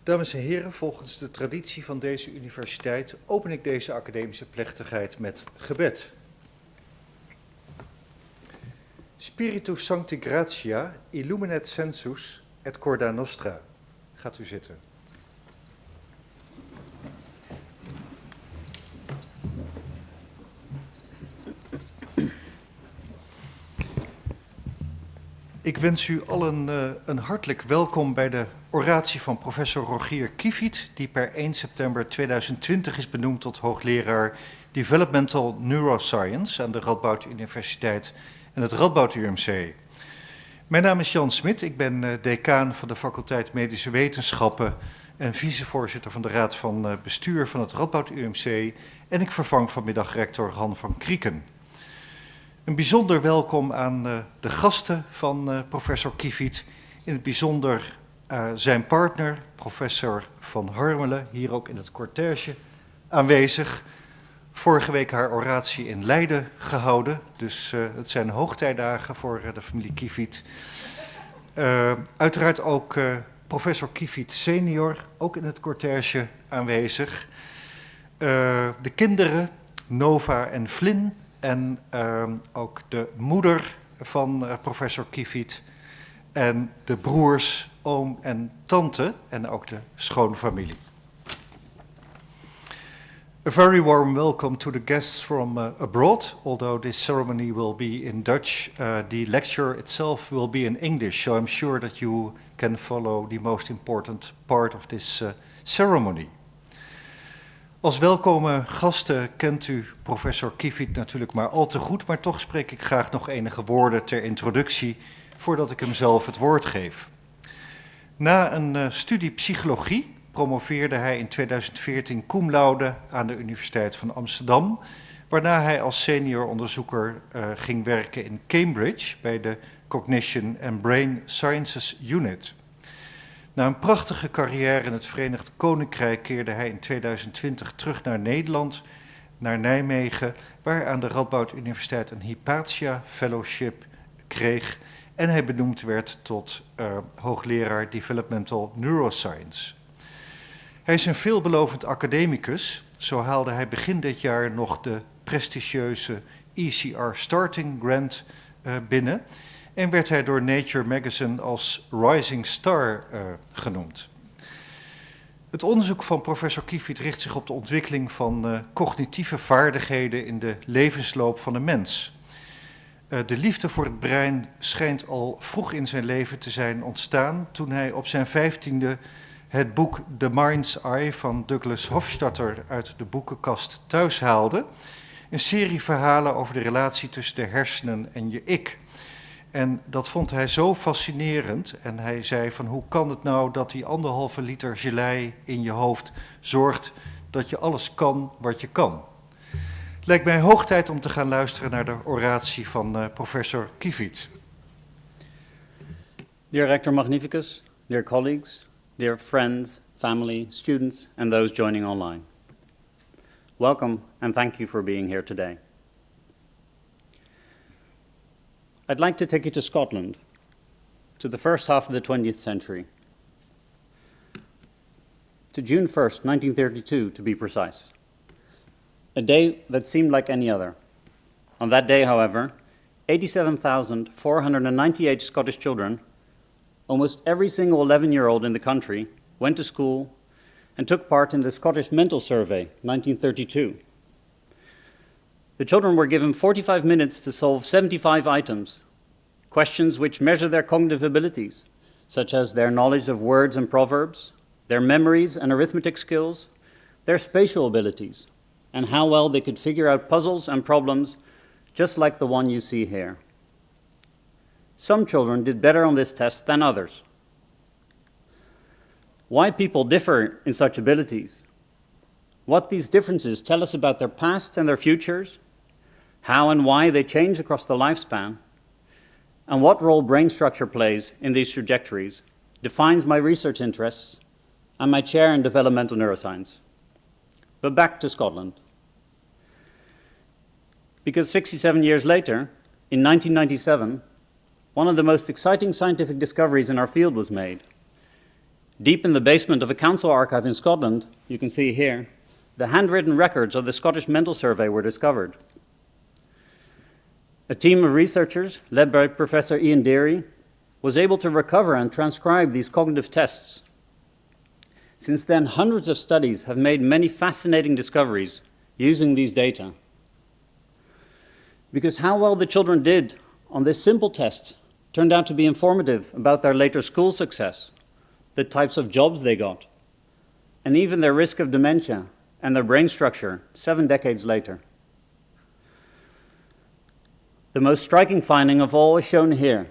Dames en heren, volgens de traditie van deze universiteit open ik deze academische plechtigheid met gebed. Spiritus Sancti Gratia, illuminet sensus et corda nostra. Gaat u zitten. Ik wens u allen een hartelijk welkom bij de oratie van professor Rogier Kievit, die per 1 september 2020 is benoemd tot hoogleraar Developmental Neuroscience aan de Radboud Universiteit en het Radboud UMC. Mijn naam is Jan Smit, ik ben decaan van de faculteit Medische Wetenschappen en vicevoorzitter van de Raad van Bestuur van het Radboud UMC en ik vervang vanmiddag rector Han van Krieken. Een bijzonder welkom aan de gasten van professor Kievit, in het bijzonder zijn partner, professor Van Harmelen, hier ook in het cortège aanwezig. Vorige week haar oratie in Leiden gehouden, dus het zijn hoogtijdagen voor de familie Kievit. Uiteraard ook professor Kievit senior, ook in het cortège aanwezig. De kinderen, Nova en Flynn. En ook de moeder van professor Kievit en de broers, oom en tante en ook de schoonfamilie. A very warm welcome to the guests from abroad. Although this ceremony will be in Dutch, the lecture itself will be in English. So I'm sure that you can follow the most important part of this ceremony. Als welkome gasten kent u professor Kievit natuurlijk maar al te goed, maar toch spreek ik graag nog enige woorden ter introductie voordat ik hem zelf het woord geef. Na een studie psychologie promoveerde hij in 2014 cum laude aan de Universiteit van Amsterdam, waarna hij als senior onderzoeker ging werken in Cambridge bij de Cognition and Brain Sciences Unit. Na een prachtige carrière in het Verenigd Koninkrijk keerde hij in 2020 terug naar Nederland, naar Nijmegen, waar hij aan de Radboud Universiteit een Hypatia Fellowship kreeg en hij benoemd werd tot hoogleraar Developmental Neuroscience. Hij is een veelbelovend academicus, zo haalde hij begin dit jaar nog de prestigieuze ECR Starting Grant binnen en werd hij door Nature Magazine als Rising Star genoemd. Het onderzoek van professor Kievit richt zich op de ontwikkeling van cognitieve vaardigheden in de levensloop van de mens. De liefde voor het brein schijnt al vroeg in zijn leven te zijn ontstaan toen hij op zijn 15e het boek The Mind's Eye van Douglas Hofstadter uit de boekenkast thuis haalde. Een serie verhalen over de relatie tussen de hersenen en je ik. En dat vond hij zo fascinerend en hij zei van hoe kan het nou dat die 1,5 liter gelei in je hoofd zorgt dat je alles kan wat je kan. Het lijkt mij hoog tijd om te gaan luisteren naar de oratie van professor Kievit. Dear Rector Magnificus, dear colleagues, dear friends, family, students and those joining online. Welcome and thank you for being here today. I'd like to take you to Scotland, to the first half of the 20th century, to June 1st, 1932 to be precise, a day that seemed like any other. On that day, however, 87,498 Scottish children, almost every single 11-year-old in the country, went to school and took part in the Scottish Mental Survey, 1932. The children were given 45 minutes to solve 75 items, questions which measure their cognitive abilities, such as their knowledge of words and proverbs, their memories and arithmetic skills, their spatial abilities, and how well they could figure out puzzles and problems just like the one you see here. Some children did better on this test than others. Why people differ in such abilities, what these differences tell us about their past and their futures, how and why they change across the lifespan, and what role brain structure plays in these trajectories defines my research interests and my chair in developmental neuroscience. But back to Scotland. Because 67 years later, in 1997, one of the most exciting scientific discoveries in our field was made. Deep in the basement of a council archive in Scotland, you can see here, the handwritten records of the Scottish Mental Survey were discovered. A team of researchers, led by Professor Ian Deary, was able to recover and transcribe these cognitive tests. Since then, hundreds of studies have made many fascinating discoveries using these data. Because how well the children did on this simple test turned out to be informative about their later school success, the types of jobs they got, and even their risk of dementia and their brain structure 7 decades later. The most striking finding of all is shown here.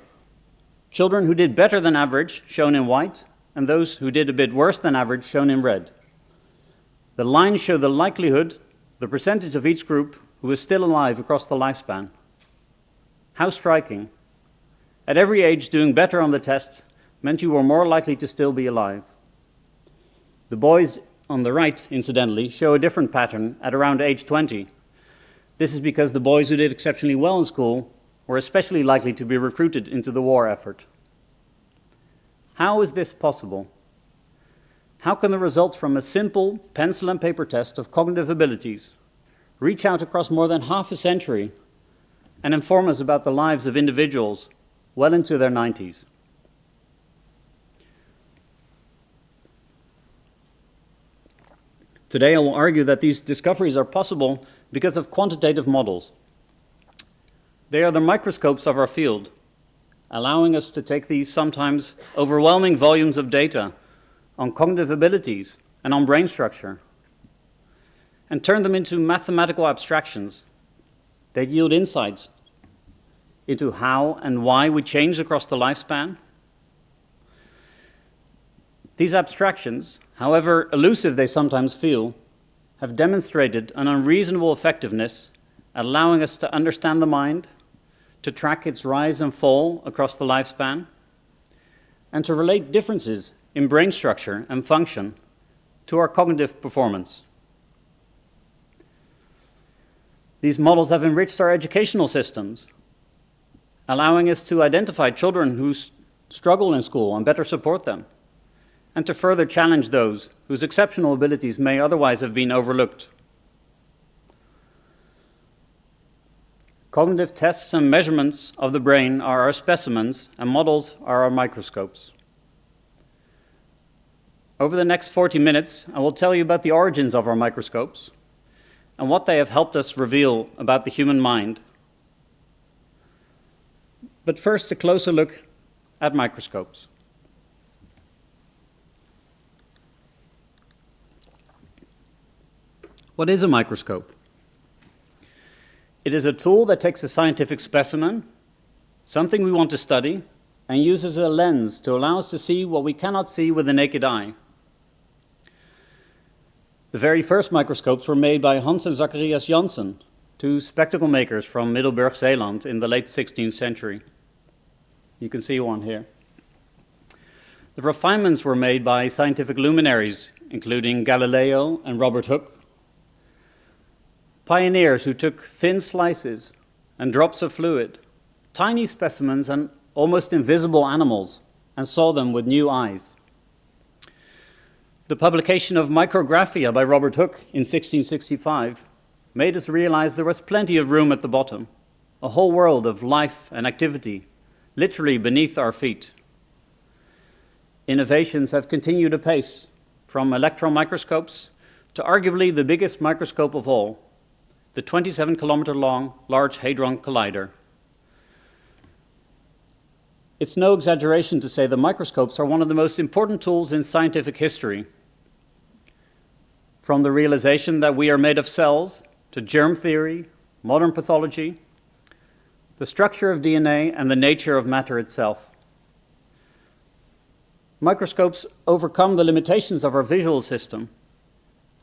Children who did better than average, shown in white, and those who did a bit worse than average, shown in red. The lines show the likelihood, the percentage of each group who is still alive across the lifespan. How striking. At every age, doing better on the test meant you were more likely to still be alive. The boys on the right, incidentally, show a different pattern at around age 20. This is because the boys who did exceptionally well in school were especially likely to be recruited into the war effort. How is this possible? How can the results from a simple pencil and paper test of cognitive abilities reach out across more than half a century and inform us about the lives of individuals well into their 90s? Today I will argue that these discoveries are possible because of quantitative models. They are the microscopes of our field, allowing us to take these sometimes overwhelming volumes of data on cognitive abilities and on brain structure and turn them into mathematical abstractions that yield insights into how and why we change across the lifespan. These abstractions, however elusive they sometimes feel, have demonstrated an unreasonable effectiveness, allowing us to understand the mind, to track its rise and fall across the lifespan, and to relate differences in brain structure and function to our cognitive performance. These models have enriched our educational systems, allowing us to identify children who struggle in school and better support them, and to further challenge those whose exceptional abilities may otherwise have been overlooked. Cognitive tests and measurements of the brain are our specimens, and models are our microscopes. Over the next 40 minutes, I will tell you about the origins of our microscopes and what they have helped us reveal about the human mind. But first, a closer look at microscopes. What is a microscope? It is a tool that takes a scientific specimen, something we want to study, and uses a lens to allow us to see what we cannot see with the naked eye. The very first microscopes were made by Hans and Zacharias Janssen, two spectacle makers from Middelburg, Zeeland, in the late 16th century. You can see one here. The refinements were made by scientific luminaries, including Galileo and Robert Hooke, pioneers who took thin slices and drops of fluid, tiny specimens and almost invisible animals, and saw them with new eyes. The publication of Micrographia by Robert Hooke in 1665 made us realize there was plenty of room at the bottom, a whole world of life and activity, literally beneath our feet. Innovations have continued apace, from electron microscopes to arguably the biggest microscope of all, the 27-kilometer-long Large Hadron Collider. It's no exaggeration to say that microscopes are one of the most important tools in scientific history. From the realization that we are made of cells, to germ theory, modern pathology, the structure of DNA, and the nature of matter itself. Microscopes overcome the limitations of our visual system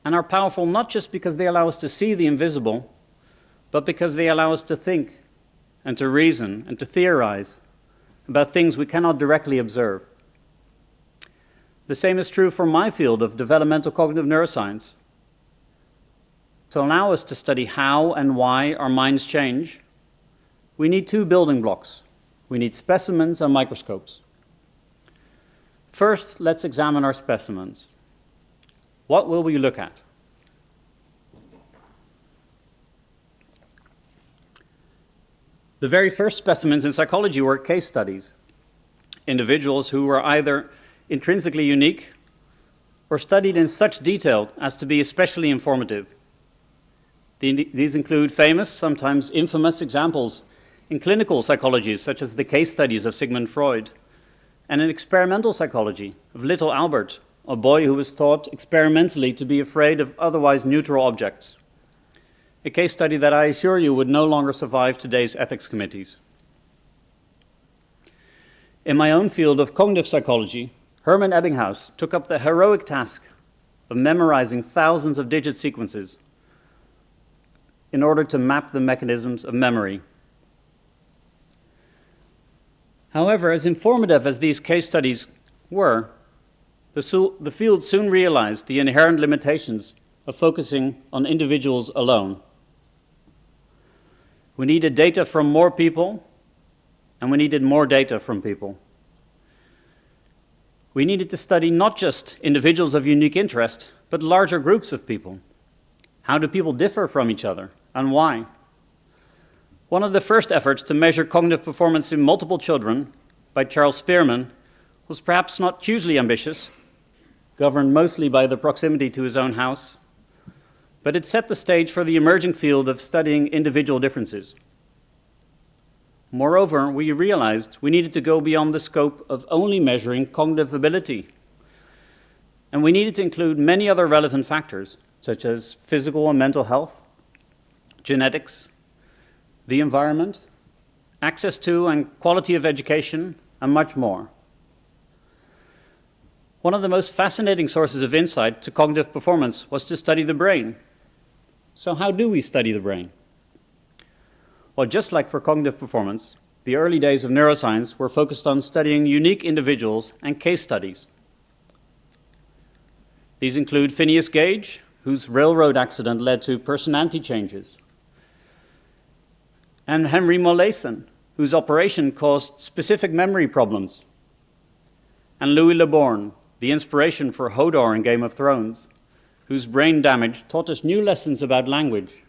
and are powerful not just because they allow us to see the invisible, but because they allow us to think and to reason and to theorize about things we cannot directly observe. The same is true for my field of developmental cognitive neuroscience. To allow us to study how and why our minds change, we need two building blocks. We need specimens and microscopes. First, let's examine our specimens. What will we look at? The very first specimens in psychology were case studies, individuals who were either intrinsically unique or studied in such detail as to be especially informative. These include famous, sometimes infamous examples in clinical psychology, such as the case studies of Sigmund Freud, and in experimental psychology of little Albert, a boy who was taught experimentally to be afraid of otherwise neutral objects. A case study that I assure you would no longer survive today's ethics committees. In my own field of cognitive psychology, Hermann Ebbinghaus took up the heroic task of memorizing thousands of digit sequences in order to map the mechanisms of memory. However, as informative as these case studies were, the field soon realized the inherent limitations of focusing on individuals alone. We needed data from more people, and we needed more data from people. We needed to study not just individuals of unique interest, but larger groups of people. How do people differ from each other, and why? One of the first efforts to measure cognitive performance in multiple children by Charles Spearman was perhaps not hugely ambitious, governed mostly by the proximity to his own house, but it set the stage for the emerging field of studying individual differences. Moreover, we realized we needed to go beyond the scope of only measuring cognitive ability, and we needed to include many other relevant factors, such as physical and mental health, genetics, the environment, access to and quality of education, and much more. One of the most fascinating sources of insight to cognitive performance was to study the brain. So how do we study the brain? Well, just like for cognitive performance, the early days of neuroscience were focused on studying unique individuals and case studies. These include Phineas Gage, whose railroad accident led to personality changes, and Henry Molaison, whose operation caused specific memory problems, and Louis Le Borgne, the inspiration for Hodor in Game of Thrones, whose brain damage taught us new lessons about language.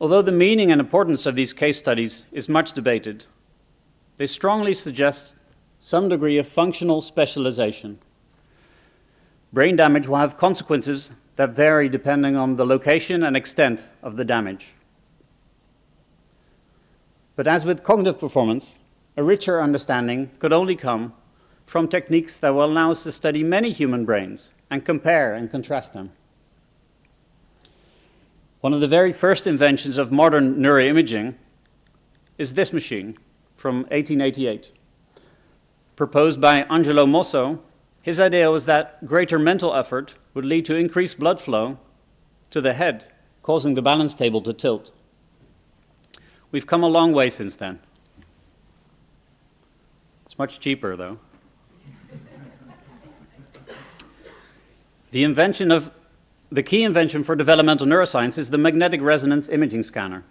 Although the meaning and importance of these case studies is much debated, they strongly suggest some degree of functional specialization. Brain damage will have consequences that vary depending on the location and extent of the damage. But as with cognitive performance, a richer understanding could only come from techniques that will allow us to study many human brains and compare and contrast them. One of the very first inventions of modern neuroimaging is this machine from 1888. Proposed by Angelo Mosso, his idea was that greater mental effort would lead to increased blood flow to the head, causing the balance table to tilt. We've come a long way since then. It's much cheaper, though. The key invention for developmental neuroscience is the magnetic resonance imaging scanner,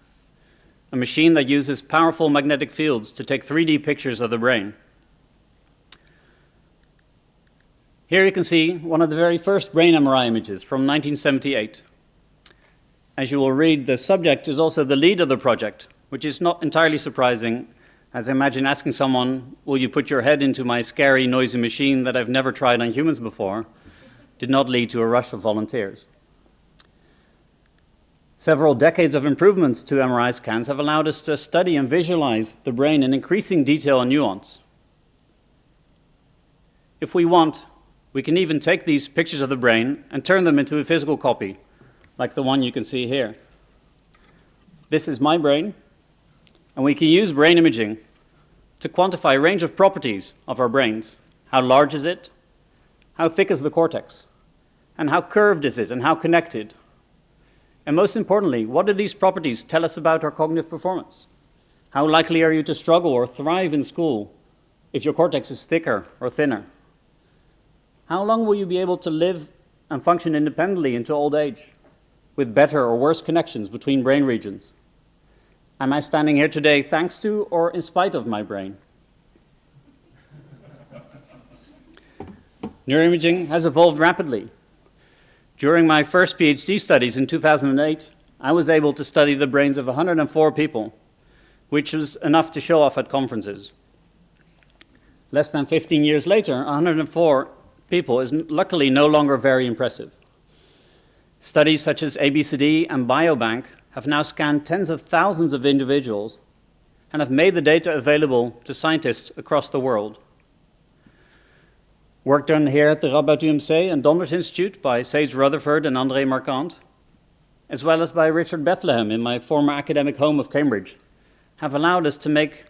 a machine that uses powerful magnetic fields to take 3D pictures of the brain. Here you can see one of the very first brain MRI images from 1978. As you will read, the subject is also the lead of the project, which is not entirely surprising, as I imagine asking someone, will you put your head into my scary, noisy machine that I've never tried on humans before, did not lead to a rush of volunteers. Several decades of improvements to MRI scans have allowed us to study and visualize the brain in increasing detail and nuance. If we want, we can even take these pictures of the brain and turn them into a physical copy, like the one you can see here. This is my brain, and we can use brain imaging to quantify a range of properties of our brains. How large is it? How thick is the cortex? And how curved is it, and how connected? And most importantly, what do these properties tell us about our cognitive performance? How likely are you to struggle or thrive in school if your cortex is thicker or thinner? How long will you be able to live and function independently into old age with better or worse connections between brain regions? Am I standing here today thanks to or in spite of my brain? Neuroimaging has evolved rapidly. During my first PhD studies in 2008, I was able to study the brains of 104 people, which was enough to show off at conferences. Less than 15 years later, 104 people is luckily no longer very impressive. Studies such as ABCD and Biobank have now scanned tens of thousands of individuals and have made the data available to scientists across the world. Work done here at the Radboud UMC and Donders Institute by Sage Rutherford and André Marquand, as well as by Richard Bethlehem in my former academic home of Cambridge, have allowed us to make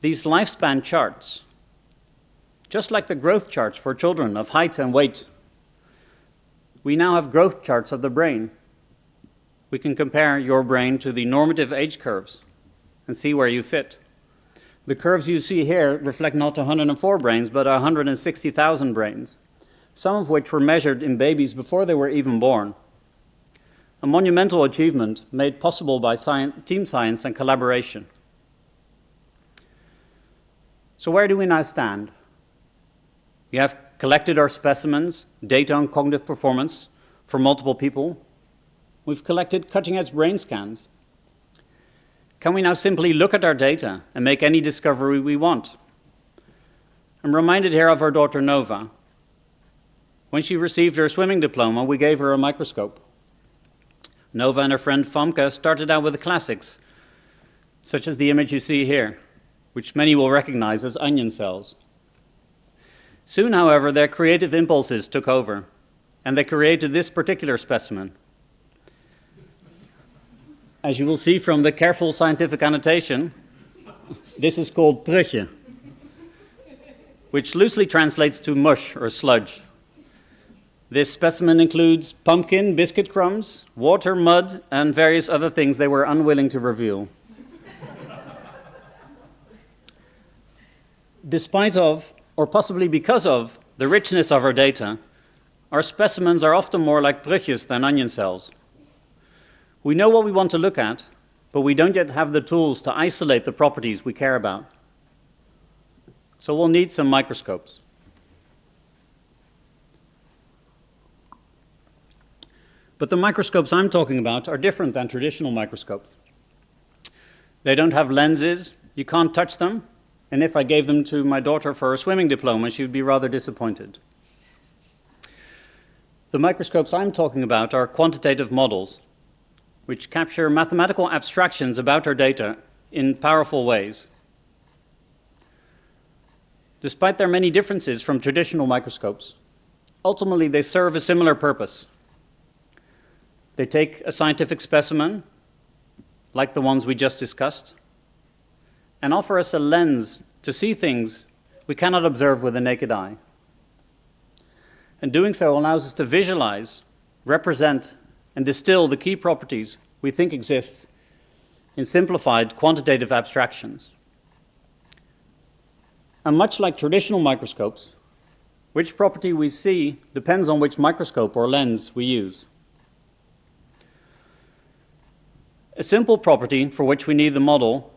these lifespan charts, just like the growth charts for children of height and weight. We now have growth charts of the brain. We can compare your brain to the normative age curves and see where you fit. The curves you see here reflect not 104 brains, but 160,000 brains, some of which were measured in babies before they were even born. A monumental achievement made possible by team science and collaboration. So where do we now stand? We have collected our specimens, data on cognitive performance for multiple people. We've collected cutting-edge brain scans. Can we now simply look at our data and make any discovery we want? I'm reminded here of our daughter Nova. When she received her swimming diploma, we gave her a microscope. Nova and her friend Famke started out with the classics, such as the image you see here, which many will recognize as onion cells. Soon, however, their creative impulses took over, and they created this particular specimen. As you will see from the careful scientific annotation, this is called prutje, which loosely translates to mush or sludge. This specimen includes pumpkin, biscuit crumbs, water, mud, and various other things they were unwilling to reveal. Despite of, or possibly because of, the richness of our data, our specimens are often more like prutjes than onion cells. We know what we want to look at, but we don't yet have the tools to isolate the properties we care about. So we'll need some microscopes. But the microscopes I'm talking about are different than traditional microscopes. They don't have lenses, you can't touch them, and if I gave them to my daughter for her swimming diploma, she would be rather disappointed. The microscopes I'm talking about are quantitative models, which capture mathematical abstractions about our data in powerful ways. Despite their many differences from traditional microscopes, ultimately they serve a similar purpose. They take a scientific specimen, like the ones we just discussed, and offer us a lens to see things we cannot observe with the naked eye. And doing so allows us to visualize, represent, and distill the key properties we think exist in simplified quantitative abstractions. And much like traditional microscopes, which property we see depends on which microscope or lens we use. A simple property for which we need a model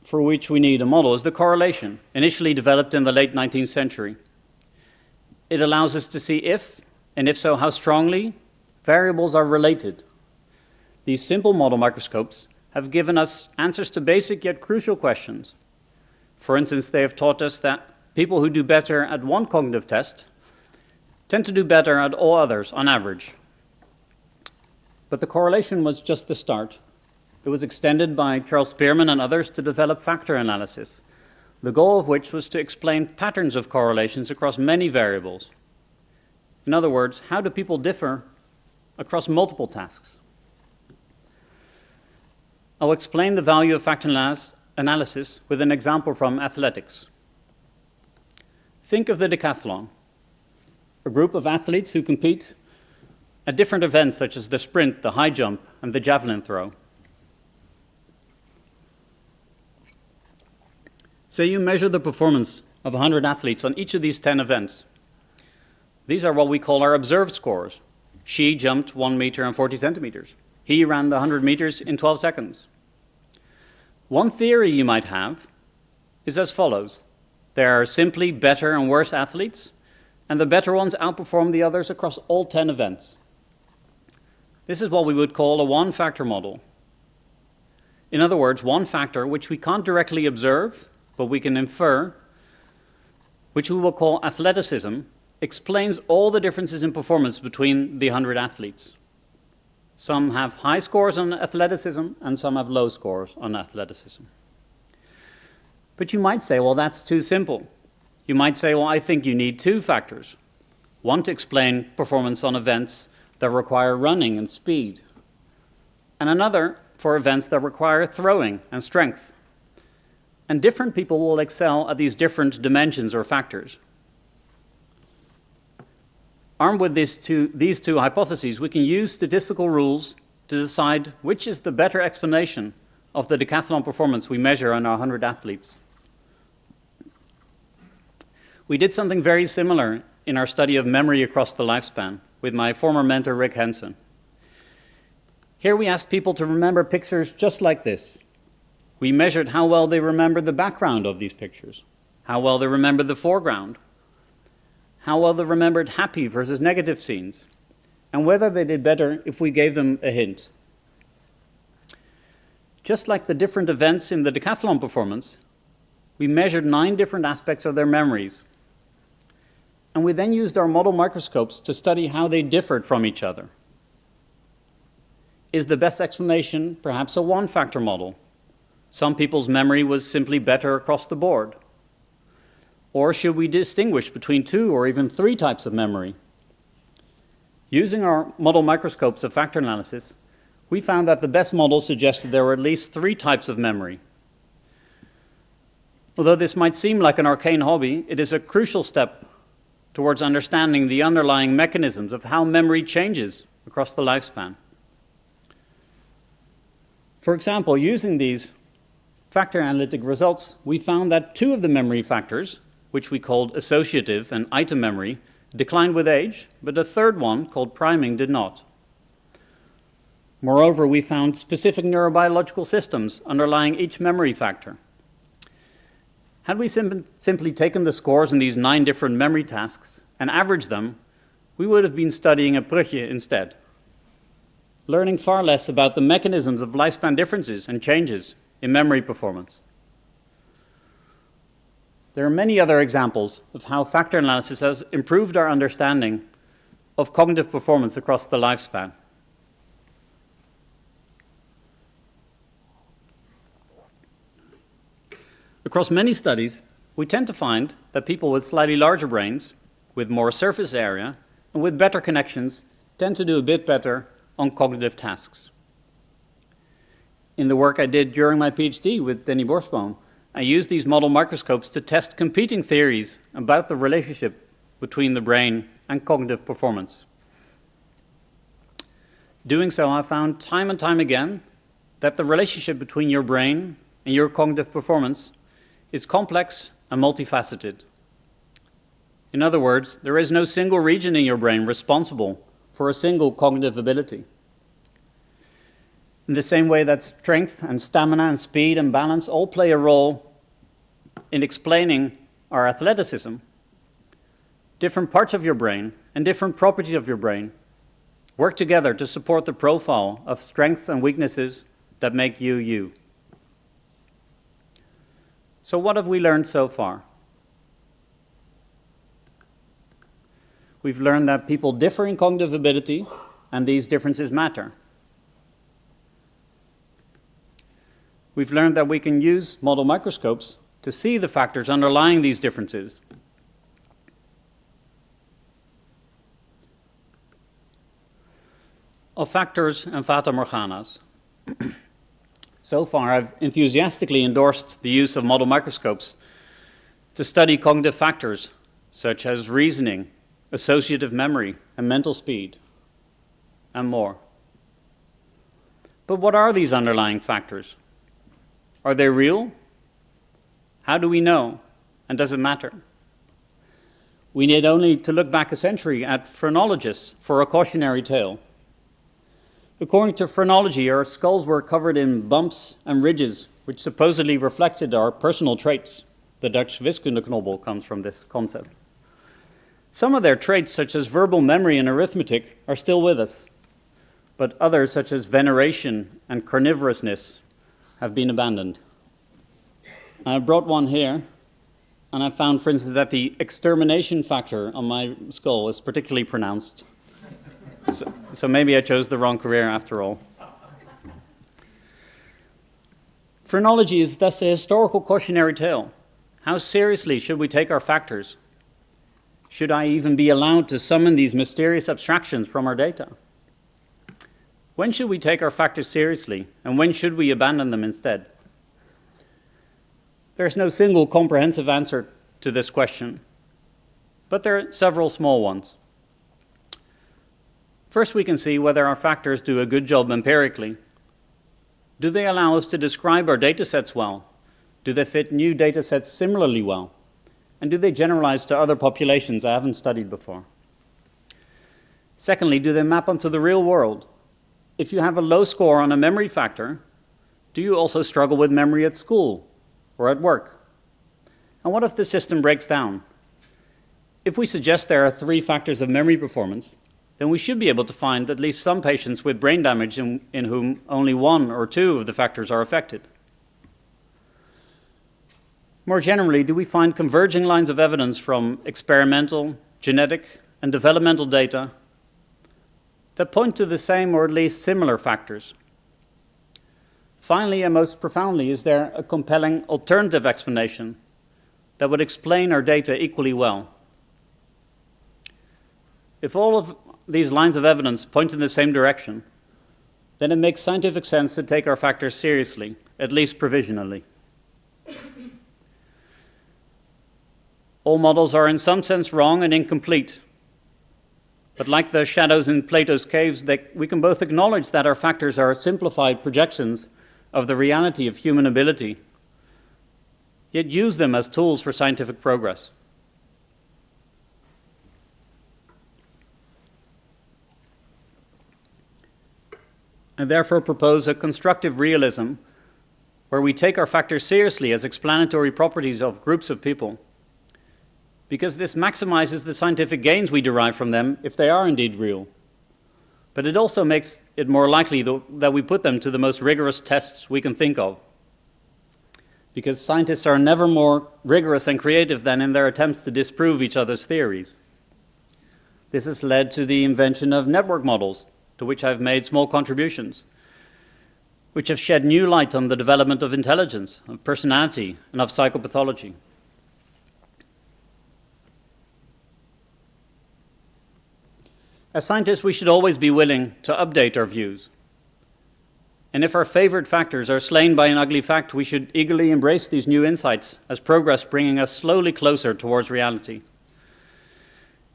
is the correlation, initially developed in the late 19th century. It allows us to see if, and if so, how strongly, variables are related. These simple model microscopes have given us answers to basic yet crucial questions. For instance, they have taught us that people who do better at one cognitive test tend to do better at all others on average. But the correlation was just the start. It was extended by Charles Spearman and others to develop factor analysis, the goal of which was to explain patterns of correlations across many variables. In other words, how do people differ across multiple tasks? I'll explain the value of factor analysis with an example from athletics. Think of the decathlon, a group of athletes who compete at different events such as the sprint, the high jump, and the javelin throw. Say you measure the performance of 100 athletes on each of these 10 events. These are what we call our observed scores. She jumped 1 meter and 40 centimeters. He ran the 100 meters in 12 seconds. One theory you might have is as follows. There are simply better and worse athletes, and the better ones outperform the others across all 10 events. This is what we would call a one-factor model. In other words, one factor which we can't directly observe, but we can infer, which we will call athleticism, explains all the differences in performance between the 100 athletes. Some have high scores on athleticism, and some have low scores on athleticism. But you might say, well, that's too simple. You might say, well, I think you need two factors. One to explain performance on events that require running and speed, and another for events that require throwing and strength. And different people will excel at these different dimensions or factors. Armed with these two hypotheses, we can use statistical rules to decide which is the better explanation of the decathlon performance we measure on our 100 athletes. We did something very similar in our study of memory across the lifespan with my former mentor, Rick Henson. Here we asked people to remember pictures just like this. We measured how well they remembered the background of these pictures, how well they remembered the foreground, how well they remembered happy versus negative scenes, and whether they did better if we gave them a hint. Just like the different events in the decathlon performance, we measured 9 different aspects of their memories. And we then used our model microscopes to study how they differed from each other. Is the best explanation perhaps a one-factor model? Some people's memory was simply better across the board. Or should we distinguish between 2 or even 3 types of memory? Using our model microscopes of factor analysis, we found that the best model suggested there were at least 3 types of memory. Although this might seem like an arcane hobby, it is a crucial step towards understanding the underlying mechanisms of how memory changes across the lifespan. For example, using these factor analytic results, we found that 2 of the memory factors, which we called associative and item memory, declined with age, but a third one, called priming, did not. Moreover, we found specific neurobiological systems underlying each memory factor. Had we simply taken the scores in these 9 different memory tasks and averaged them, we would have been studying a Brugge instead, learning far less about the mechanisms of lifespan differences and changes in memory performance. There are many other examples of how factor analysis has improved our understanding of cognitive performance across the lifespan. Across many studies, we tend to find that people with slightly larger brains, with more surface area, and with better connections tend to do a bit better on cognitive tasks. In the work I did during my PhD with Denny Borsboom, I used these model microscopes to test competing theories about the relationship between the brain and cognitive performance. Doing so, I found time and time again that the relationship between your brain and your cognitive performance is complex and multifaceted. In other words, there is no single region in your brain responsible for a single cognitive ability. In the same way that strength and stamina and speed and balance all play a role in explaining our athleticism, different parts of your brain and different properties of your brain work together to support the profile of strengths and weaknesses that make you you. So what have we learned so far? We've learned that people differ in cognitive ability, and these differences matter. We've learned that we can use model microscopes to see the factors underlying these differences. Of factors and fata morganas. So far, I've enthusiastically endorsed the use of model microscopes to study cognitive factors such as reasoning, associative memory, and mental speed, and more. But what are these underlying factors? Are they real? How do we know? And does it matter? We need only to look back a century at phrenologists for a cautionary tale. According to phrenology, our skulls were covered in bumps and ridges, which supposedly reflected our personal traits. The Dutch wiskundeknobbel comes from this concept. Some of their traits, such as verbal memory and arithmetic, are still with us, but others, such as veneration and carnivorousness, have been abandoned. I brought one here, and I found, for instance, that the extermination factor on my skull is particularly pronounced. So maybe I chose the wrong career after all. Phrenology is thus a historical cautionary tale. How seriously should we take our factors? Should I even be allowed to summon these mysterious abstractions from our data? When should we take our factors seriously, and when should we abandon them instead? There is no single comprehensive answer to this question, but there are several small ones. First, we can see whether our factors do a good job empirically. Do they allow us to describe our datasets well? Do they fit new datasets similarly well? And do they generalize to other populations I haven't studied before? Secondly, do they map onto the real world? If you have a low score on a memory factor, do you also struggle with memory at school or at work? And what if the system breaks down? If we suggest there are 3 factors of memory performance, then we should be able to find at least some patients with brain damage in whom only 1 or 2 of the factors are affected. More generally, do we find converging lines of evidence from experimental, genetic, and developmental data that point to the same or at least similar factors? Finally, and most profoundly, is there a compelling alternative explanation that would explain our data equally well? If all of these lines of evidence point in the same direction, then it makes scientific sense to take our factors seriously, at least provisionally. All models are in some sense wrong and incomplete. But like the shadows in Plato's caves, we can both acknowledge that our factors are simplified projections of the reality of human ability, yet use them as tools for scientific progress. I therefore propose a constructive realism where we take our factors seriously as explanatory properties of groups of people, because this maximizes the scientific gains we derive from them if they are indeed real. But it also makes it more likely that we put them to the most rigorous tests we can think of, because scientists are never more rigorous and creative than in their attempts to disprove each other's theories. This has led to the invention of network models, to which I've made small contributions, which have shed new light on the development of intelligence, of personality, and of psychopathology. As scientists, we should always be willing to update our views. And if our favorite factors are slain by an ugly fact, we should eagerly embrace these new insights as progress bringing us slowly closer towards reality.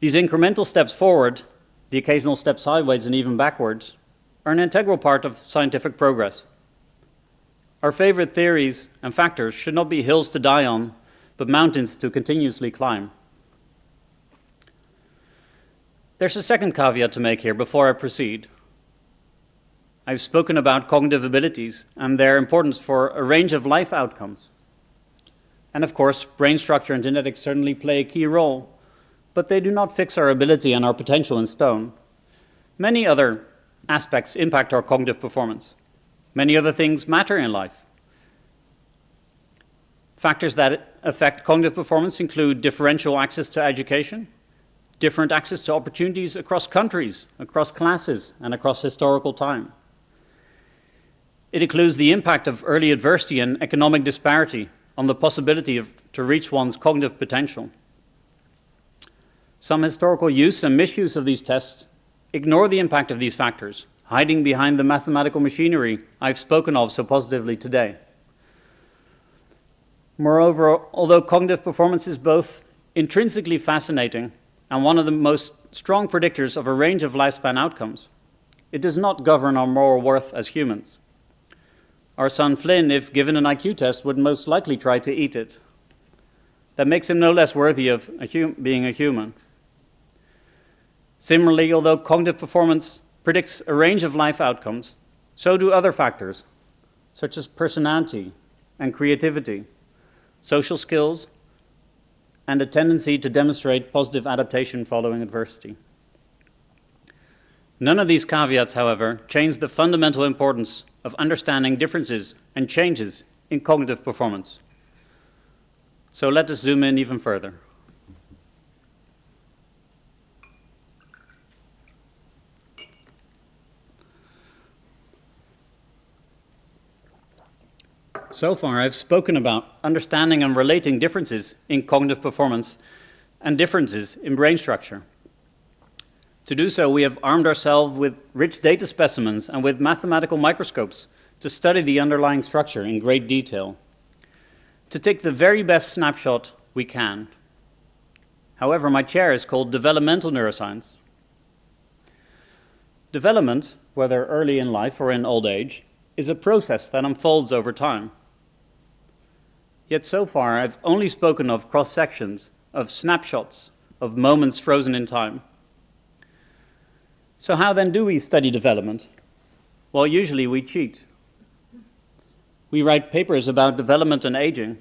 These incremental steps forward, the occasional step sideways and even backwards, are an integral part of scientific progress. Our favorite theories and factors should not be hills to die on, but mountains to continuously climb. There's a second caveat to make here before I proceed. I've spoken about cognitive abilities and their importance for a range of life outcomes. And of course, brain structure and genetics certainly play a key role, but they do not fix our ability and our potential in stone. Many other aspects impact our cognitive performance. Many other things matter in life. Factors that affect cognitive performance include differential access to education, different access to opportunities across countries, across classes, and across historical time. It includes the impact of early adversity and economic disparity on the possibility to reach one's cognitive potential. Some historical use and misuse of these tests ignore the impact of these factors, hiding behind the mathematical machinery I've spoken of so positively today. Moreover, although cognitive performance is both intrinsically fascinating and one of the most strong predictors of a range of lifespan outcomes, it does not govern our moral worth as humans. Our son Flynn, if given an IQ test, would most likely try to eat it. That makes him no less worthy of being a human. Similarly, although cognitive performance predicts a range of life outcomes, so do other factors, such as personality and creativity, social skills, and a tendency to demonstrate positive adaptation following adversity. None of these caveats, however, change the fundamental importance of understanding differences and changes in cognitive performance. So let us zoom in even further. So far, I've spoken about understanding and relating differences in cognitive performance and differences in brain structure. To do so, we have armed ourselves with rich data specimens and with mathematical microscopes to study the underlying structure in great detail, to take the very best snapshot we can. However, my chair is called Developmental Neuroscience. Development, whether early in life or in old age, is a process that unfolds over time. Yet so far, I've only spoken of cross-sections, of snapshots, of moments frozen in time. So how then do we study development? Well, usually we cheat. We write papers about development and aging.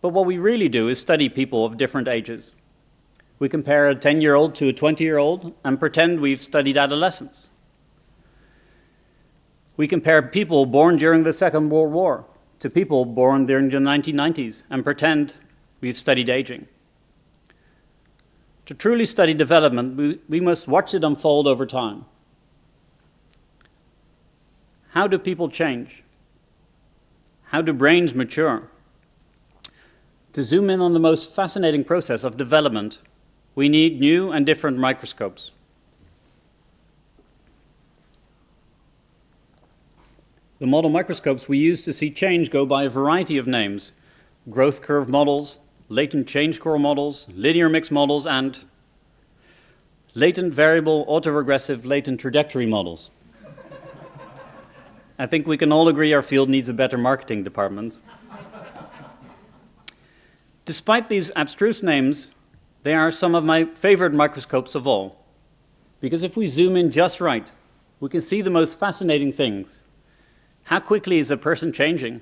But what we really do is study people of different ages. We compare a 10-year-old to a 20-year-old and pretend we've studied adolescence. We compare people born during the Second World War to people born during the 1990s and pretend we've studied aging. To truly study development, we must watch it unfold over time. How do people change? How do brains mature? To zoom in on the most fascinating process of development, we need new and different microscopes. The model microscopes we use to see change go by a variety of names: growth curve models, latent change score models, linear mix models, and latent variable autoregressive latent trajectory models. I think we can all agree our field needs a better marketing department. Despite these abstruse names, they are some of my favorite microscopes of all, because if we zoom in just right, we can see the most fascinating things. How quickly is a person changing?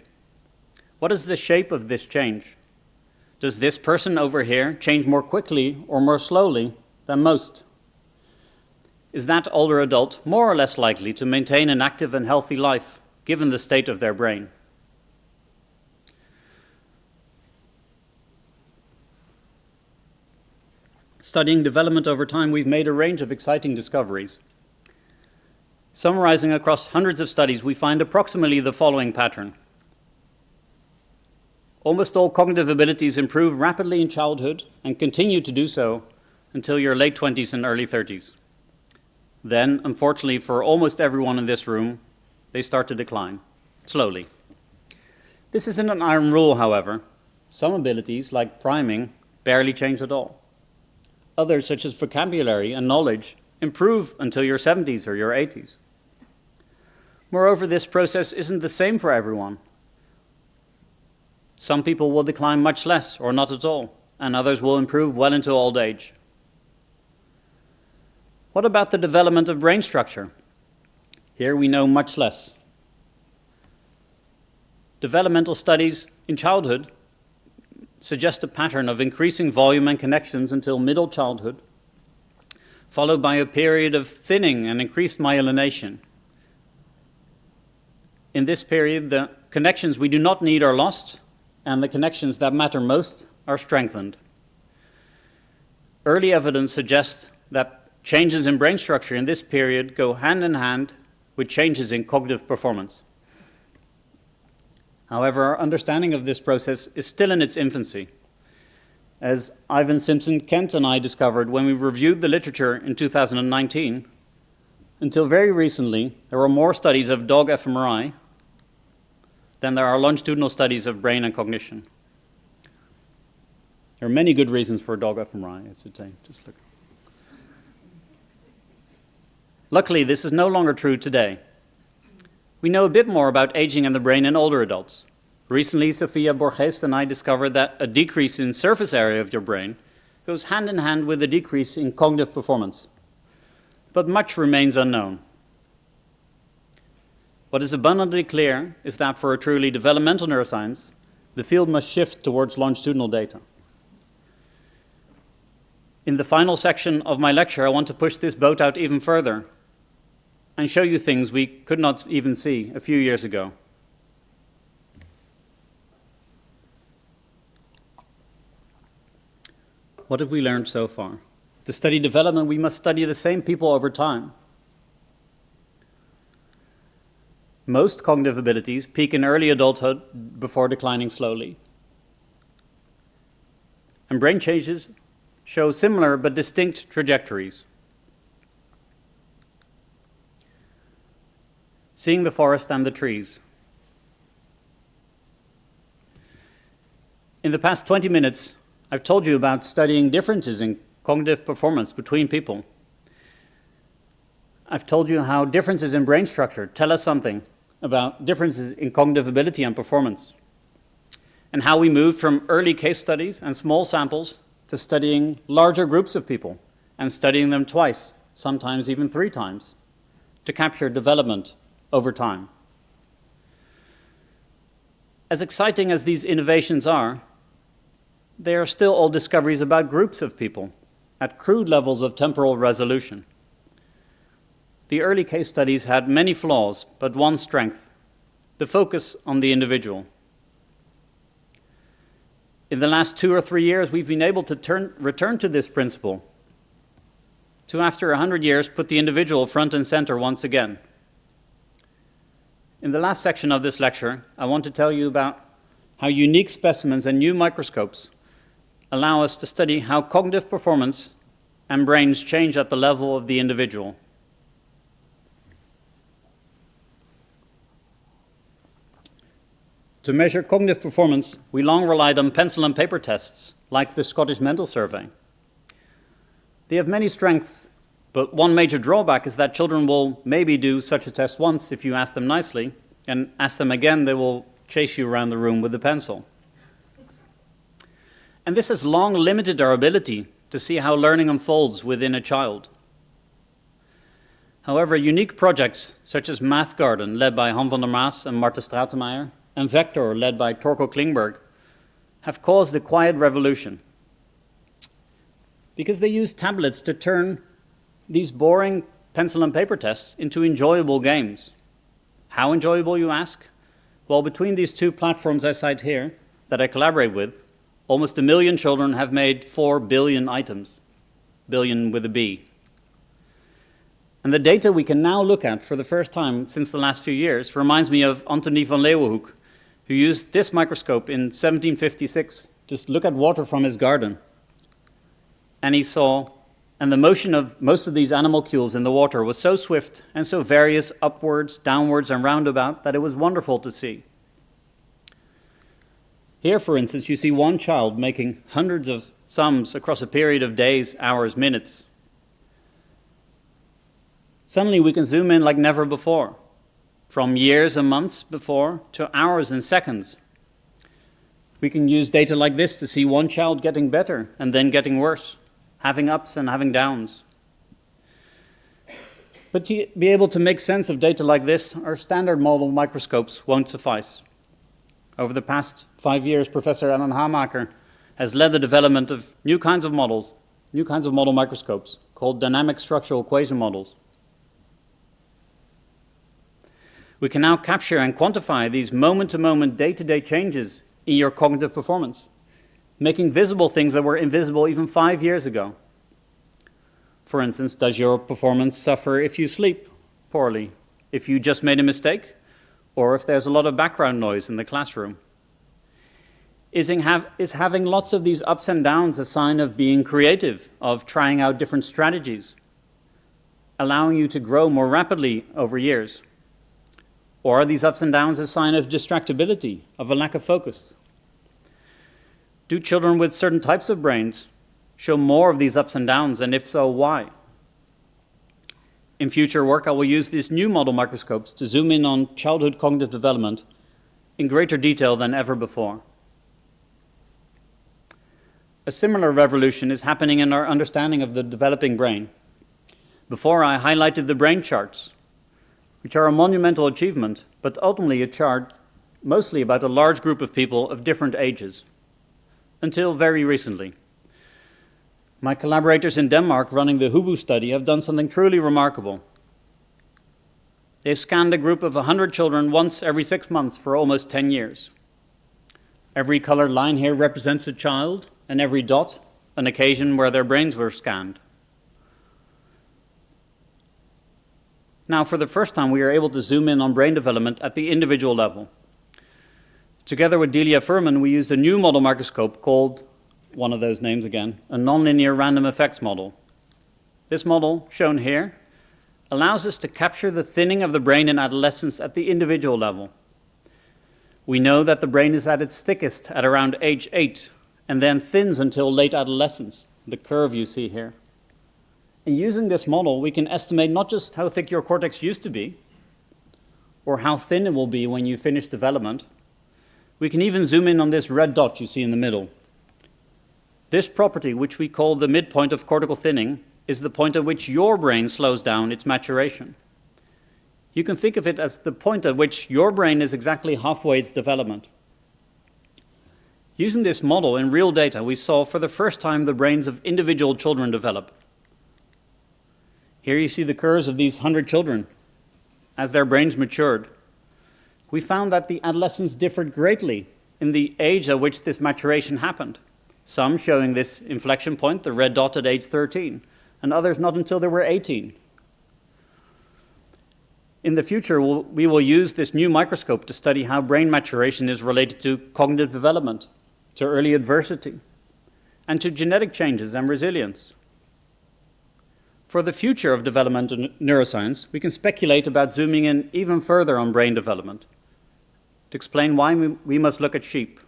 What is the shape of this change? Does this person over here change more quickly or more slowly than most? Is that older adult more or less likely to maintain an active and healthy life, given the state of their brain? Studying development over time, we've made a range of exciting discoveries. Summarizing across hundreds of studies, we find approximately the following pattern. Almost all cognitive abilities improve rapidly in childhood and continue to do so until your late 20s and early 30s. Then, unfortunately for almost everyone in this room, they start to decline, slowly. This isn't an iron rule, however. Some abilities, like priming, barely change at all. Others, such as vocabulary and knowledge, improve until your 70s or your 80s. Moreover, this process isn't the same for everyone. Some people will decline much less or not at all, and others will improve well into old age. What about the development of brain structure? Here we know much less. Developmental studies in childhood suggest a pattern of increasing volume and connections until middle childhood, followed by a period of thinning and increased myelination. In this period, the connections we do not need are lost, and the connections that matter most are strengthened. Early evidence suggests that changes in brain structure in this period go hand in hand with changes in cognitive performance. However, our understanding of this process is still in its infancy. As Ivan Simpson-Kent and I discovered when we reviewed the literature in 2019, until very recently, there were more studies of dog fMRI than there are longitudinal studies of brain and cognition. There are many good reasons for dog fMRI, I should say. Just look. Luckily, this is no longer true today. We know a bit more about aging and the brain in older adults. Recently, Sofia Borges and I discovered that a decrease in surface area of your brain goes hand in hand with a decrease in cognitive performance. But much remains unknown. What is abundantly clear is that for a truly developmental neuroscience, the field must shift towards longitudinal data. In the final section of my lecture, I want to push this boat out even further and show you things we could not even see a few years ago. What have we learned so far? To study development, we must study the same people over time. Most cognitive abilities peak in early adulthood before declining slowly. And brain changes show similar but distinct trajectories. Seeing the forest and the trees. In the past 20 minutes, I've told you about studying differences in cognitive performance between people. I've told you how differences in brain structure tell us something about differences in cognitive ability and performance, and how we moved from early case studies and small samples to studying larger groups of people and studying them twice, sometimes even 3 times, to capture development over time. As exciting as these innovations are, they are still all discoveries about groups of people at crude levels of temporal resolution. The early case studies had many flaws, but one strength: the focus on the individual. In the last 2 or 3 years, we've been able to return to this principle, to after 100 years put the individual front and center once again. In the last section of this lecture, I want to tell you about how unique specimens and new microscopes allow us to study how cognitive performance and brains change at the level of the individual. To measure cognitive performance, we long relied on pencil and paper tests, like the Scottish Mental Survey. They have many strengths, but one major drawback is that children will maybe do such a test once if you ask them nicely, and ask them again, they will chase you around the room with a pencil. And this has long limited our ability to see how learning unfolds within a child. However, unique projects such as Math Garden, led by Han van der Maas and Marta Stratemeyer, and Vector, led by Torko Klingberg, have caused a quiet revolution. Because they use tablets to turn these boring pencil and paper tests into enjoyable games. How enjoyable, you ask? Well, between these 2 platforms I cite here, that I collaborate with, almost 1 million children have made 4 billion items, billion with a B. And the data we can now look at for the first time since the last few years reminds me of Antony van Leeuwenhoek, who used this microscope in 1756 to look at water from his garden. And he saw, and the motion of most of these animalcules in the water was so swift and so various, upwards, downwards, and roundabout, that it was wonderful to see. Here, for instance, you see one child making hundreds of sums across a period of days, hours, minutes. Suddenly we can zoom in like never before, from years and months before to hours and seconds. We can use data like this to see one child getting better and then getting worse, having ups and having downs. But to be able to make sense of data like this, our standard model microscopes won't suffice. Over the past 5 years, Professor Ellen Hamaker has led the development of new kinds of models, new kinds of model microscopes called dynamic structural equation models. We can now capture and quantify these moment-to-moment, day-to-day changes in your cognitive performance, making visible things that were invisible even 5 years ago. For instance, does your performance suffer if you sleep poorly, if you just made a mistake, or if there's a lot of background noise in the classroom? Is having lots of these ups and downs a sign of being creative, of trying out different strategies, allowing you to grow more rapidly over years? Or are these ups and downs a sign of distractibility, of a lack of focus? Do children with certain types of brains show more of these ups and downs, and if so, why? In future work, I will use these new model microscopes to zoom in on childhood cognitive development in greater detail than ever before. A similar revolution is happening in our understanding of the developing brain. Before, I highlighted the brain charts, which are a monumental achievement, but ultimately a chart mostly about a large group of people of different ages, until very recently. My collaborators in Denmark running the Hubu study have done something truly remarkable. They've scanned a group of 100 children once every 6 months for almost 10 years. Every colored line here represents a child, and every dot an occasion where their brains were scanned. Now, for the first time, we are able to zoom in on brain development at the individual level. Together with Delia Furman, we used a new model microscope called, one of those names again, a nonlinear random effects model. This model, shown here, allows us to capture the thinning of the brain in adolescence at the individual level. We know that the brain is at its thickest at around age 8, and then thins until late adolescence, the curve you see here. And using this model, we can estimate not just how thick your cortex used to be, or how thin it will be when you finish development. We can even zoom in on this red dot you see in the middle. This property, which we call the midpoint of cortical thinning, is the point at which your brain slows down its maturation. You can think of it as the point at which your brain is exactly halfway its development. Using this model in real data, we saw for the first time the brains of individual children develop. Here you see the curves of these 100 children as their brains matured. We found that the adolescents differed greatly in the age at which this maturation happened, some showing this inflection point, the red dot at age 13, and others not until they were 18. In the future, we will use this new microscope to study how brain maturation is related to cognitive development, to early adversity, and to genetic changes and resilience. For the future of development in neuroscience, we can speculate about zooming in even further on brain development to explain why we must look at sheep.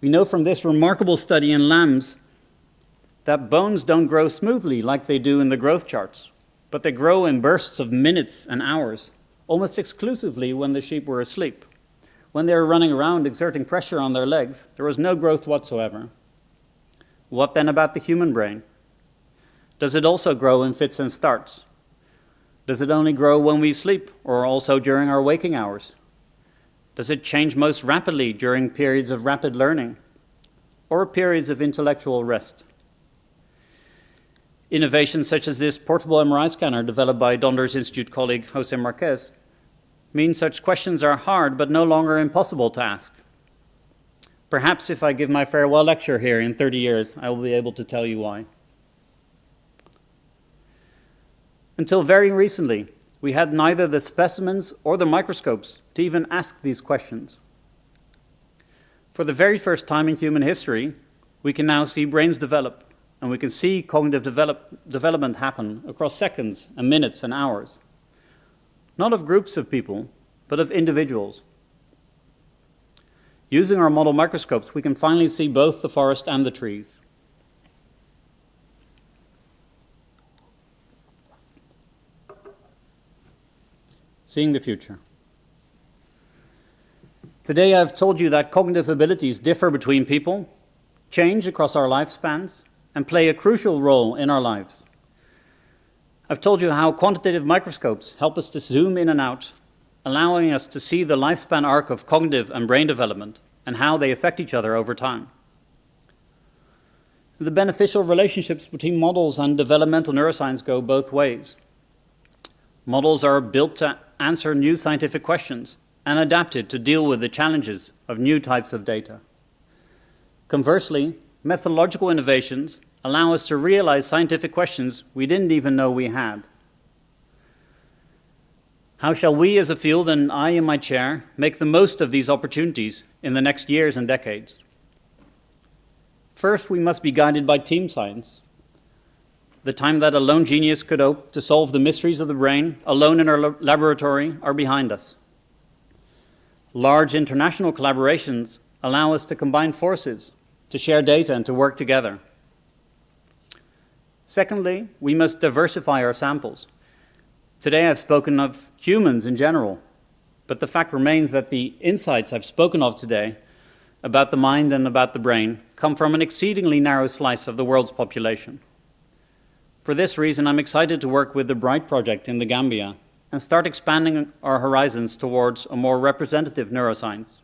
We know from this remarkable study in lambs that bones don't grow smoothly like they do in the growth charts, but they grow in bursts of minutes and hours, almost exclusively when the sheep were asleep. When they were running around exerting pressure on their legs, there was no growth whatsoever. What then about the human brain? Does it also grow in fits and starts? Does it only grow when we sleep, or also during our waking hours? Does it change most rapidly during periods of rapid learning, or periods of intellectual rest? Innovations such as this portable MRI scanner developed by Donder's Institute colleague Jose Marquez mean such questions are hard but no longer impossible to ask. Perhaps if I give my farewell lecture here in 30 years, I will be able to tell you why. Until very recently, we had neither the specimens or the microscopes to even ask these questions. For the very first time in human history, we can now see brains develop, and we can see cognitive development happen across seconds and minutes and hours. Not of groups of people, but of individuals. Using our model microscopes, we can finally see both the forest and the trees. Seeing the future. Today I've told you that cognitive abilities differ between people, change across our lifespans, and play a crucial role in our lives. I've told you how quantitative microscopes help us to zoom in and out, allowing us to see the lifespan arc of cognitive and brain development and how they affect each other over time. The beneficial relationships between models and developmental neuroscience go both ways. Models are built to answer new scientific questions and adapted to deal with the challenges of new types of data. Conversely, methodological innovations allow us to realize scientific questions we didn't even know we had. How shall we as a field, and I in my chair, make the most of these opportunities in the next years and decades? First, we must be guided by team science. The time that a lone genius could hope to solve the mysteries of the brain alone in our laboratory are behind us. Large international collaborations allow us to combine forces, to share data and to work together. Secondly, we must diversify our samples. Today I've spoken of humans in general, but the fact remains that the insights I've spoken of today about the mind and about the brain come from an exceedingly narrow slice of the world's population. For this reason, I'm excited to work with the BRIGHT project in the Gambia and start expanding our horizons towards a more representative neuroscience.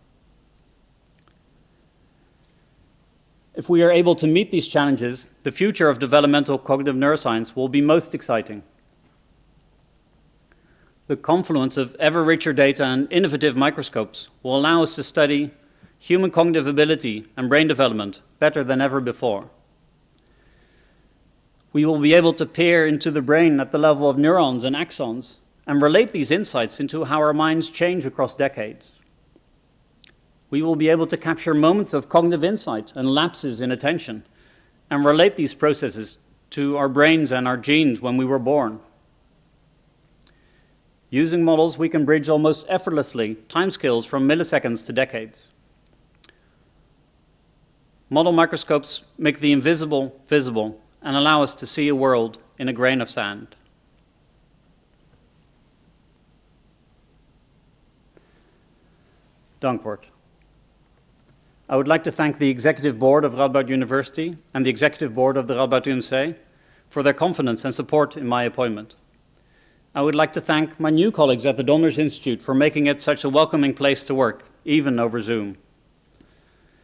If we are able to meet these challenges, the future of developmental cognitive neuroscience will be most exciting. The confluence of ever richer data and innovative microscopes will allow us to study human cognitive ability and brain development better than ever before. We will be able to peer into the brain at the level of neurons and axons and relate these insights into how our minds change across decades. We will be able to capture moments of cognitive insight and lapses in attention and relate these processes to our brains and our genes when we were born. Using models, we can bridge almost effortlessly timescales from milliseconds to decades. Model microscopes make the invisible visible and allow us to see a world in a grain of sand. Dankwoord. I would like to thank the Executive Board of Radboud University and the Executive Board of the Radboud UMC for their confidence and support in my appointment. I would like to thank my new colleagues at the Donors Institute for making it such a welcoming place to work, even over Zoom.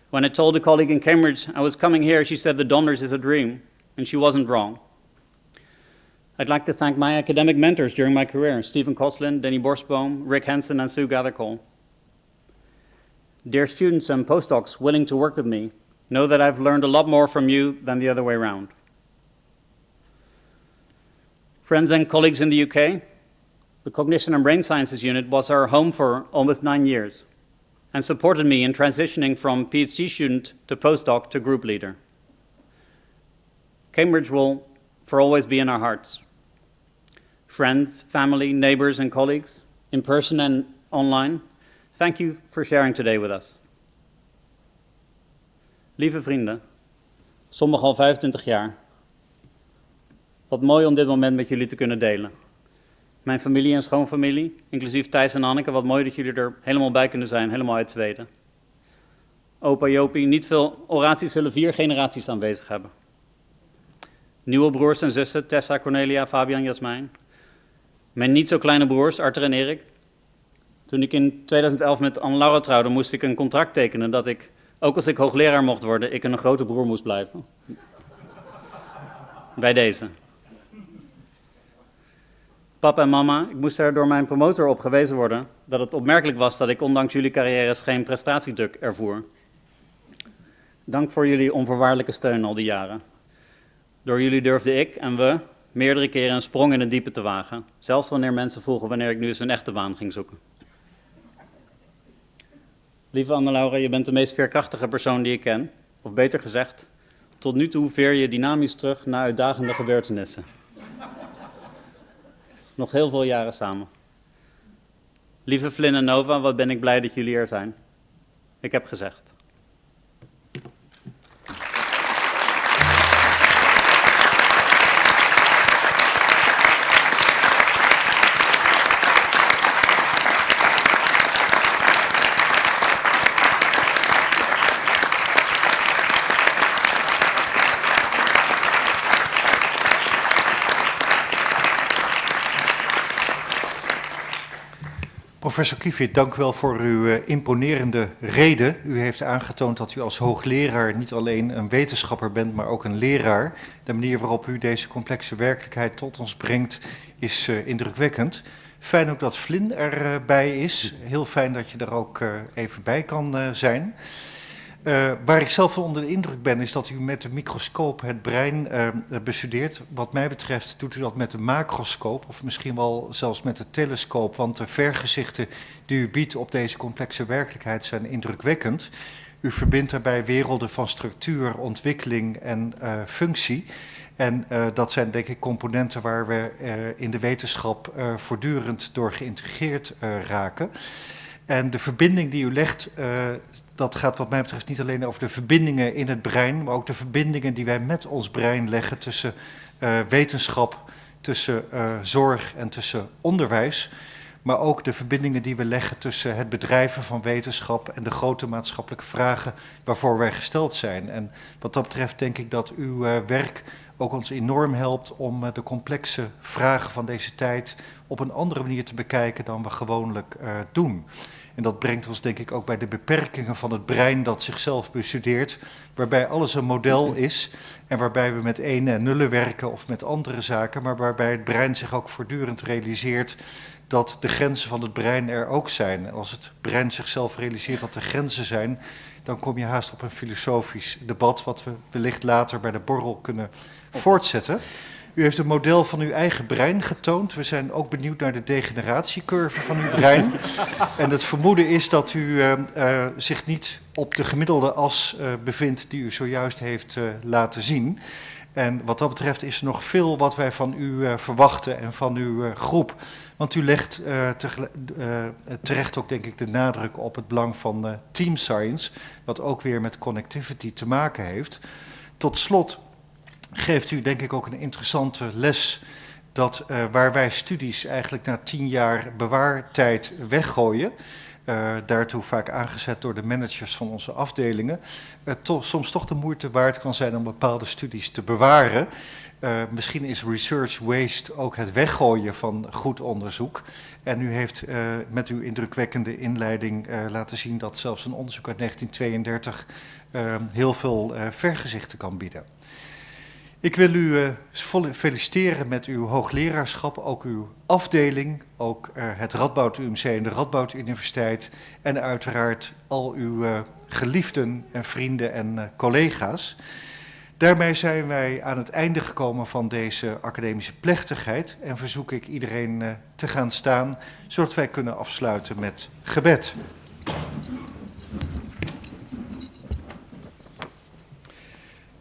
When I told a colleague in Cambridge I was coming here, she said the Donors is a dream, and she wasn't wrong. I'd like to thank my academic mentors during my career, Stephen Koslin, Denny Borsboom, Rick Hansen, and Sue Gathercole. Dear students and postdocs willing to work with me, know that I've learned a lot more from you than the other way around. Friends and colleagues in the UK, the Cognition and Brain Sciences Unit was our home for almost 9 years and supported me in transitioning from PhD student to postdoc to group leader. Cambridge will for always be in our hearts. Friends, family, neighbors, and colleagues, in person and online, thank you for sharing today with us. Lieve vrienden, sommigen al 25 jaar. Wat mooi om dit moment met jullie te kunnen delen. Mijn familie en schoonfamilie, inclusief Thijs en Anneke, wat mooi dat jullie er helemaal bij kunnen zijn, helemaal uit Zweden. Opa Jopie, niet veel oraties zullen 4 generaties aanwezig hebben. Nieuwe broers en zussen, Tessa, Cornelia, Fabian, Jasmijn. Mijn niet zo kleine broers, Arthur en Erik. Toen ik in 2011 met Anne-Laura trouwde, moest ik een contract tekenen dat ik, ook als ik hoogleraar mocht worden, ik een grote broer moest blijven. Bij deze. Papa en mama, ik moest er door mijn promotor op gewezen worden dat het opmerkelijk was dat ik ondanks jullie carrières geen prestatiedruk ervoer. Dank voor jullie onvoorwaardelijke steun al die jaren. Door jullie durfde ik en we meerdere keren een sprong in het diepe te wagen. Zelfs wanneer mensen vroegen wanneer ik nu eens een echte baan ging zoeken. Lieve Anne-Laura, je bent de meest veerkrachtige persoon die ik ken. Of beter gezegd, tot nu toe veer je dynamisch terug naar uitdagende gebeurtenissen. Nog heel veel jaren samen. Lieve Flynn en Nova, wat ben ik blij dat jullie er zijn. Ik heb gezegd. Professor Kievit, dank u wel voor uw imponerende reden. U heeft aangetoond dat u als hoogleraar niet alleen een wetenschapper bent, maar ook een leraar. De manier waarop u deze complexe werkelijkheid tot ons brengt is indrukwekkend. Fijn ook dat Flynn erbij is. Heel fijn dat je er ook even bij kan zijn. Waar ik zelf van onder de indruk ben, is dat u met de microscoop het brein bestudeert. Wat mij betreft doet u dat met de macroscoop, of misschien wel zelfs met de telescoop, want de vergezichten die u biedt op deze complexe werkelijkheid zijn indrukwekkend. U verbindt daarbij werelden van structuur, ontwikkeling en functie. En dat zijn denk ik componenten waar we in de wetenschap voortdurend door geïntegreerd raken. En de verbinding die u legt, dat gaat wat mij betreft niet alleen over de verbindingen in het brein, maar ook de verbindingen die wij met ons brein leggen tussen wetenschap, tussen zorg en tussen onderwijs. Maar ook de verbindingen die we leggen tussen het bedrijven van wetenschap en de grote maatschappelijke vragen waarvoor wij gesteld zijn. En wat dat betreft denk ik dat uw werk ook ons enorm helpt om de complexe vragen van deze tijd op een andere manier te bekijken dan we gewoonlijk doen. En dat brengt ons denk ik ook bij de beperkingen van het brein dat zichzelf bestudeert, waarbij alles een model is en waarbij we met ene en nullen werken of met andere zaken, maar waarbij het brein zich ook voortdurend realiseert dat de grenzen van het brein er ook zijn. En als het brein zichzelf realiseert dat er grenzen zijn, dan kom je haast op een filosofisch debat, wat we wellicht later bij de borrel kunnen voortzetten. U heeft een model van uw eigen brein getoond. We zijn ook benieuwd naar de degeneratiecurve van uw brein. En het vermoeden is dat u zich niet op de gemiddelde as bevindt die u zojuist heeft laten zien. En wat dat betreft is er nog veel wat wij van u verwachten en van uw groep. Want u legt terecht ook denk ik de nadruk op het belang van team science, wat ook weer met connectivity te maken heeft. Tot slot geeft u denk ik ook een interessante les dat waar wij studies eigenlijk na 10 jaar bewaartijd weggooien, daartoe vaak aangezet door de managers van onze afdelingen, soms toch de moeite waard kan zijn om bepaalde studies te bewaren. Misschien is research waste ook het weggooien van goed onderzoek. En u heeft met uw indrukwekkende inleiding laten zien dat zelfs een onderzoek uit 1932 heel veel vergezichten kan bieden. Ik wil u feliciteren met uw hoogleraarschap, ook uw afdeling, ook het Radboud UMC en de Radboud Universiteit en uiteraard al uw geliefden en vrienden en collega's. Daarmee zijn wij aan het einde gekomen van deze academische plechtigheid en verzoek ik iedereen te gaan staan, zodat wij kunnen afsluiten met gebed.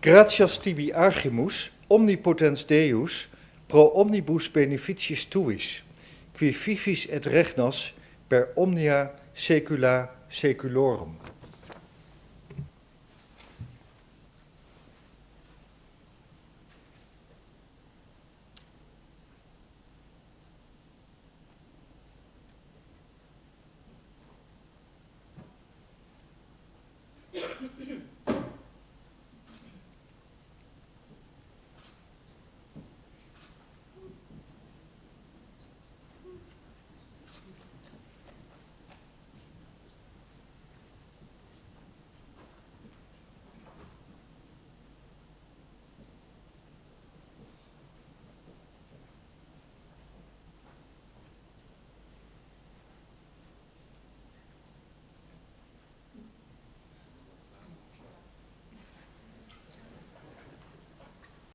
Gratias tibi archimus, omnipotens Deus, pro omnibus beneficiis tuis, qui vivis et regnas per omnia saecula saeculorum.